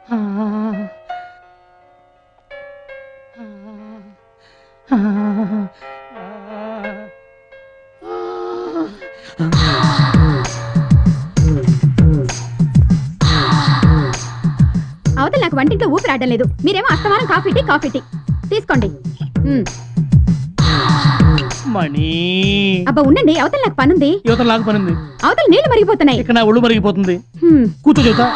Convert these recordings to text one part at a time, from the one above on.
అవతల నాకు వంటింట్లో ఊపిరి ఆడడం లేదు. మీరేమో అస్తమానం కాఫీ టీ తీసుకోండి. మణి అబ్బా ఉండండి, అవతల నాకు పనుంది. యువతల నాకు పనుంది. అవతల నీళ్లు మరిగిపోతున్నాయి. ఇక్కడ నా ఒళ్ళు మరిగిపోతుంది. కూర్చో చెబుతా.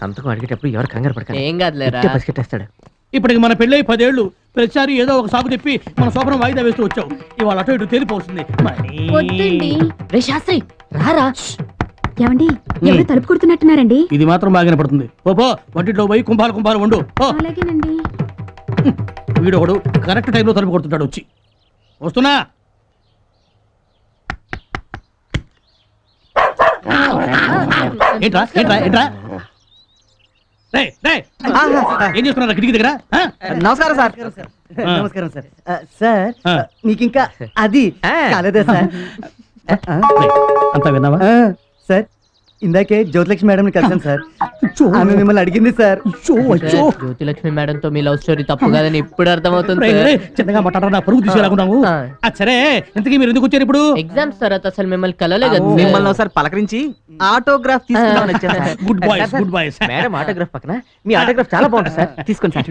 సంతకం అడిగేటప్పుడు ఎవరు కంగారు పడకండి. ఏం కాదులేరా, పసిగట్టేస్తాడు. ఇప్పటికి మన పెళ్ళై 10 ఏళ్ళు. ప్రతిసారి ఏదో ఒక సాగు చెప్పి మన శోభనం వాయిదా వేస్తూ వచ్చావు. ఇవాళ అటు ఇటు తేలిపోతుంది. వద్దండి. రే శాస్త్రి రారా. ఏమండి, ఎవరు తలుపు కొడుతున్నట్టున్నారండి? ఇది మాత్రం బాగానే పడుతుంది. ఓపో వంటిట్లో పోయి కుంభాలు వండు. అలాగేనండి. వీడొకడు కరెక్ట్ టైంలో తలుపు కొడుతుంటాడు. వచ్చి వస్తున్నా. ఏంట్రా ఏంట్రా ఏంట్రా ఏం చేస్తున్నారు కిటికీ దగ్గర? నమస్కారం సార్. నమస్కారం సార్. సార్ మీకు ఇంకా అది కాలేదా సార్? అంతా విన్నావా సార్? ఇందాకే జ్యోతిలక్ష్మి మేడం కలిసాను సార్. ఆమె మిమ్మల్ని అడిగింది సార్. జ్యోతిలక్ష్మి మేడం తో మీ లవ్ స్టోరీ తప్పు కాదని ఇప్పుడు అర్థమవుతుంది. చిన్నగా మాట్లాడారు, పరుగు తీసేలాగున్నావు. సరే ఇంతకీ మీరు ఎందుకు వచ్చారు ఇప్పుడు? ఎగ్జామ్స్ తర్వాత అసలు మిమ్మల్ని కలలే కదా. మిమ్మల్ని ఒకసారి పలకరించి ఆటోగ్రాఫ్ తీసుకుందామని వచ్చాను sir. Good boys good boys. Madam autograph పక్కన మీ ఆటోగ్రాఫ్ చాలా బాగుంటుంది సార్. తీసుకోండి సార్.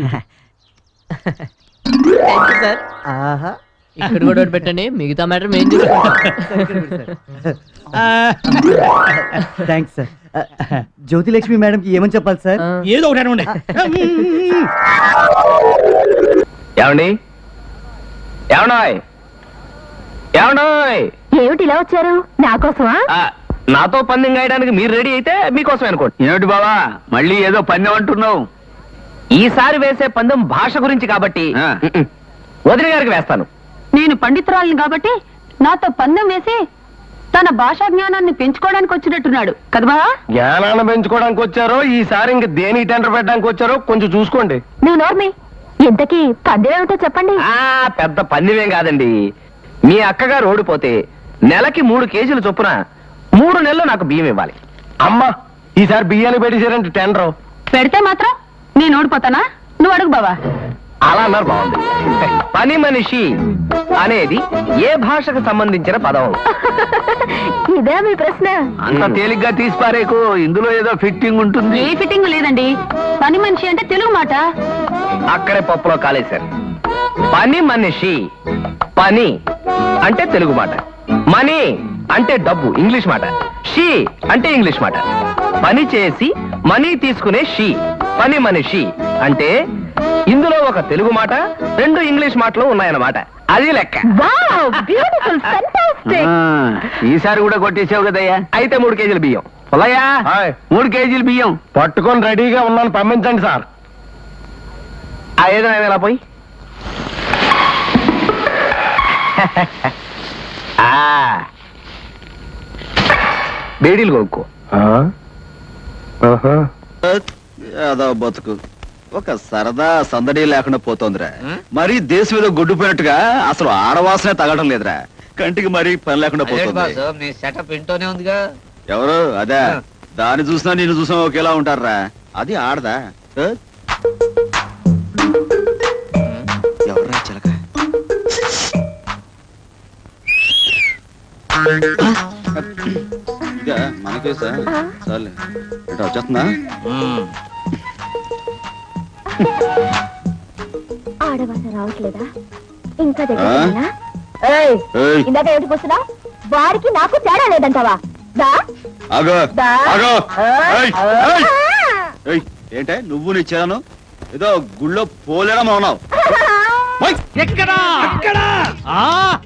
సార్ ఆహా, ఇక్కడ కూడా ఒకటి పెట్టండి, మిగతా మ్యాటర్ మేము చూసుకుంటాం. Thanks sir. జ్యోతిలక్ష్మి మేడం కి ఏమని చెప్పాలి సార్? ఏదో ఒకటి అనండి. ఏమండి ఏమిటి ఇలా వచ్చారు? నా కోసమా? నాతో పందెం గాయడానికి మీరు రెడీ అయితే మీకోసమే అనుకోండి. ఏమిటి బావా మళ్ళీ ఏదో పందెం అంటున్నావు? ఈసారి వేసే పందెం భాష గురించి కాబట్టి వదిన గారికి వేస్తాను. నేను పండితురాలిని కాబట్టి నాతో పందెం వేసి తన భాషా జ్ఞానాన్ని పెంచుకోవడానికి వచ్చినట్టున్నాడు కదా? జ్ఞానాన్ని పెంచుకోవడానికి వచ్చారో ఈసారి ఇంక దేని టెండర్ పెట్టడానికి వచ్చారో కొంచెం చూసుకోండి. నువ్వు నోర్మి, ఇంతకీ పందెం ఏమిటో చెప్పండి. పెద్ద పందెమేం కాదండి. మీ అక్కగారు ఓడిపోతే నెలకి 3 కేజీలు చొప్పున 3 నెలలు నాకు బియ్యం ఇవ్వాలి. అమ్మా ఈసారి బియ్యాన్ని పెట్టేశారంటే టెండర్ పెడితే మాత్రం నేను ఓడిపోతానా? నువ్వు అడుగు బావా. అలా అన్నారు బాగుంది. పని మనిషి అనేది ఏ భాషకు సంబంధించిన పదం? ఇదే మీ ప్రశ్న? అంత తేలిగ్గా తీసిపారేకు, ఇందులో ఏదో ఫిట్టింగ్ ఉంటుంది. ఏ ఫిట్టింగ్ లేదండి. పని మనిషి అంటే తెలుగు మాట. అక్కడే పప్పులో కాలేశారు. పని మనిషి, పని అంటే తెలుగు మాట, మనీ అంటే డబ్బు ఇంగ్లీష్ మాట, షీ అంటే ఇంగ్లీష్ మాట. పని చేసి మనీ తీసుకునే షీ పని మనిషి అంటే ఇందులో ఒక తెలుగు మాట 2 ఇంగ్లీష్ మాటలు ఉన్నాయన్నమాట. అది లెక్క. ఈసారి కూడా కొట్టేసావు కదయ్యా. అయితే 3 కేజీల బియ్యం. 3 కేజీల బియ్యం పట్టుకొని రెడీగా ఉన్నాను, పంపించండి సార్. ఏదో ఎలా పోయి బేడీలు కొనుక్కో. ఏదో బతుకు ఒక సరదా సందడి లేకుండా పోతోందిరా. మరీ దేశం ఏదో గొడ్డుపోయినట్టుగా అసలు ఆడవాసనే తగడం లేదురా. కంటికి మరీ పని లేకుండా పోతుంది. సెటప్ ఇంటోనే ఉందిగా. ఎవరు అదే? దాన్ని చూసినా నేను చూసినా ఒకేలా ఉంటారా. అది ఆడదా? ఎవరా చిలక? ఇక మనకేసా చాలే ఇటు వచ్చేస్తుందా? ఆడవాస రావట్లేదా ఇంకా? ఇందాక ఏమిటి కూర్చున్నా? వాడికి నాకు తేడా లేదంటావా? ఏంటే నువ్వు నిచ్చాను ఏదో గుళ్ళో పోలేడా ఉన్నావు.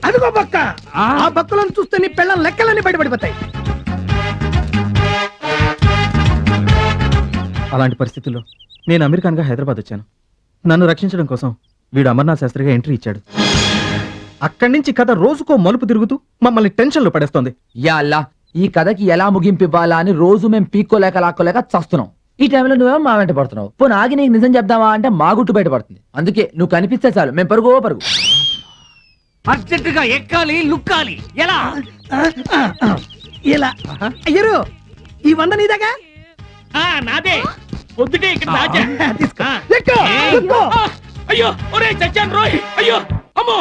అదిగో బక్క. ఆ బక్కలను చూస్తే నీ పిల్లల లెక్కలన్నీ బయటపడిపోతాయి. అలాంటి పరిస్థితుల్లో నేను అమెరికన్గా హైదరాబాద్ వచ్చాను. నన్ను రక్షించడం కోసం వీడు అమర్నాథ్ శాస్త్రిగా ఎంట్రీ ఇచ్చాడు. అక్కడి నుంచి కథ రోజుకో మలుపు తిరుగుతూ మమ్మల్ని టెన్షన్లో పడేస్తోంది. యాల్లా, ఈ కథకి ఎలా ముగింపు ఇవ్వాలా అని రోజు మేము పీక్కోలేక లాక్కోలేక చస్తున్నాం. ఈ టైంలో నువ్వేమో మా వెంట పడుతున్నావు. పోనీ ఆగి నీకు నిజం చెప్దామా అంటే మా గుట్టు బయట పడుతుంది. అందుకే నువ్వు కనిపిస్తే చాలు మేము పరుగు పరుగు. అర్జెంటుగా ఎక్కాలి, లుక్కాలి. ఎలా? ఇలా అయ్యరు ఈ 100 నీదాగా? నాదే. పొద్దుటే ఇక్కడ దాచా. అయ్యో ఒరే చచ్చాను రోయ్, అయ్యో అమ్మో.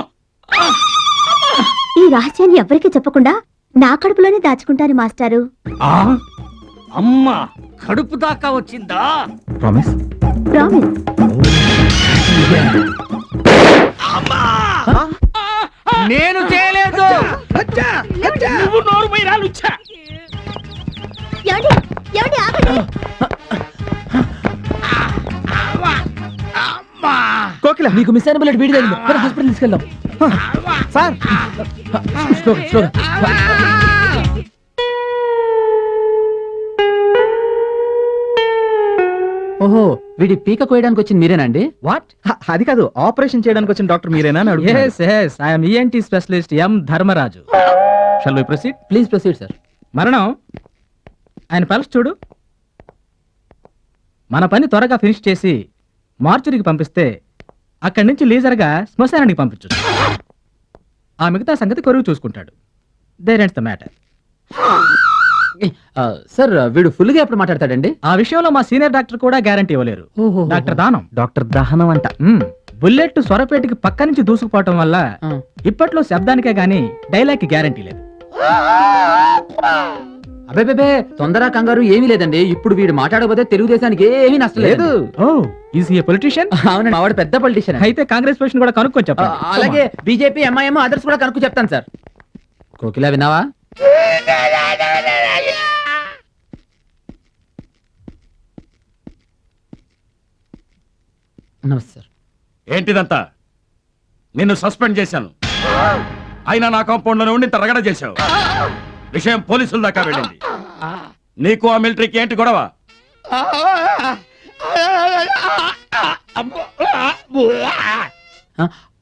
ఈ రహస్యాన్ని ఎవరికీ చెప్పకుండా నా కడుపులోనే దాచుకుంటాను మాస్టారు. అమ్మా కడుపు దాకా వచ్చిందా? ప్రామిస్. ప్రామిస్. నేను చేయలేదు. నువ్వు నోరు పోయి రాలుచ్చా. ఏమండి? ఏమండి ఆగండి. కోకిల నీకు మిస్ అయిన బుల్లెట్ వీడి తగిలింది. పద, హాస్పిటల్ తీసుకెళ్దాం. సార్ స్లోగా, స్లోగా. ఓహో, వీడి పీక కోయడానికి వచ్చింది మీరేనండి? వాట్? అది కాదు, ఆపరేషన్ చేయడానికి వచ్చిన డాక్టర్ మీరేనా అని అడుగుతున్నాను. yes, I am ENT specialist M. Dharmaraju. Shall we proceed? Please proceed sir. మరణం ఆయన పల్స్ చూడు. మన పని త్వరగా ఫినిష్ చేసి మార్చురికి పంపిస్తే అక్కడి నుంచి లీజర్గా శ్మశానానికి పంపించు. ఆ మిగతా సంగతి కొరువు చూసుకుంటాడు. There ends the matter. Sir వీడు ఫుల్ గా ఎప్పుడు మాట్లాడతాడండి? ఆ విషయంలో మా సీనియర్ డాక్టర్ కూడా గ్యారంటీ ఇవ్వలేరు. డాక్టర్ దానం. డాక్టర్ దహనం అంట. బుల్లెట్ స్వరపేటకి పక్క నుంచి దూసుకుపోవటం వల్ల ఇప్పట్లో శబ్దానికే గానీ డైలాగ్ కి గ్యారంటీ లేదు. అబే తొందర కంగారు ఏమీ లేదండి. ఇప్పుడు వీడు మాట్లాడకపోతే తెలుగుదేశానికి ఏమీ నష్టం లేదు. ఓ ఈజ్ ఏ పొలిటీషియన్? అవునండి, మావాడు పెద్ద పొలిటీషియన్. అయితే కాంగ్రెస్ పొజిషన్ కూడా కనుక్కొని చెప్పండి. అలాగే బీజేపీ, ఎంఐఎం, అదర్స్ కూడా కనుక్కు చెప్తాను సార్. కోకిల విన్నావా? నమస్తే సార్. ఏంటిదంతా? నిన్ను సస్పెండ్ చేశాను, అయినా నా కాంపౌండ్ లో ఉండి ఇంత రగడ చేశావు. విషయం పోలీసుల దాకా వెళ్ళింది. నీకు ఆ మిలిటరీకి ఏంటి గొడవ?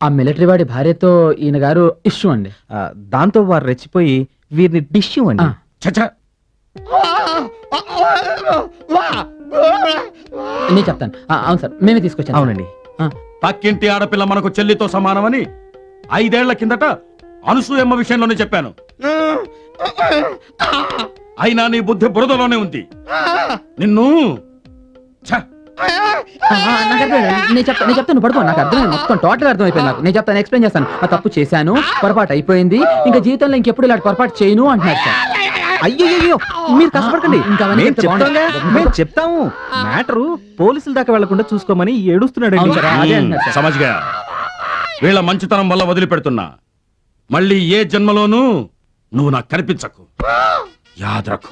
ఆ మిలిటరీ వాడి భార్యతో ఈయన గారు ఇష్యూ అండి. దాంతో వారు రెచ్చిపోయి వీరిని డిష్ అండి. చచ్చా, నేను చెప్తాను. అవును సార్, మేమే తీసుకొచ్చాను. అవునండి. పక్కింటి ఆడపిల్ల మనకు చెల్లితో సమానమని 5 ఏళ్ల కిందట అనసూయమ్మ విషయంలోనే చెప్పాను. అయినా నీ బుద్ధి బురదలోనే ఉంది. నిన్ను ఛ! నేను చెప్తాను పడుకో. నాకు అర్థమైంది, మొత్తం టోటల్ అర్థమైపోయింది నాకు. నేను చెప్తాను, ఎక్స్ప్లెయిన్ చేస్తాను. ఆ తప్పు చేశాను, పొరపాటు అయిపోయింది, ఇంకా జీవితంలో ఇంకెప్పుడు ఇలాంటి పొరపాటు చేయను అంటున్నారు సార్. అయ్యో మీరు కష్టపడకండి. ఇంకా అవన్నీ మేము చెప్తే చెప్తాంగా, బాగుండదు. మేము చెప్తాము. మ్యాటరు పోలీసుల దాకా వెళ్లకుండా చూసుకోమని ఏడుస్తున్నాడు. అవును సార్, అదే అంటున్నారు సార్. సమజ్గా వీళ్ళ మంచితనం వల్ల వదిలిపెడుతున్నా. మళ్ళీ ఏ జన్మలోనూ నువ్వు నాకు కనిపించకు. యాద్రకు.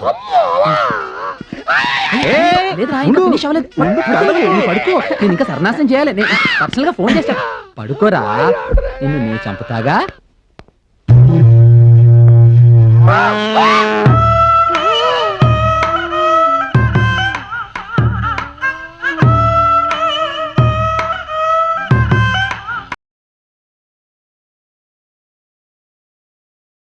లేదురా, ఇంకా finish అవ్వలేదు. నువ్వు పడుకో. నేను ఇంకా సర్నాశనం చేయాలి. నేను పర్సనల్ గా ఫోన్ చేస్తా. పడుకోరా, నిన్ను నేను చంపుతాగా.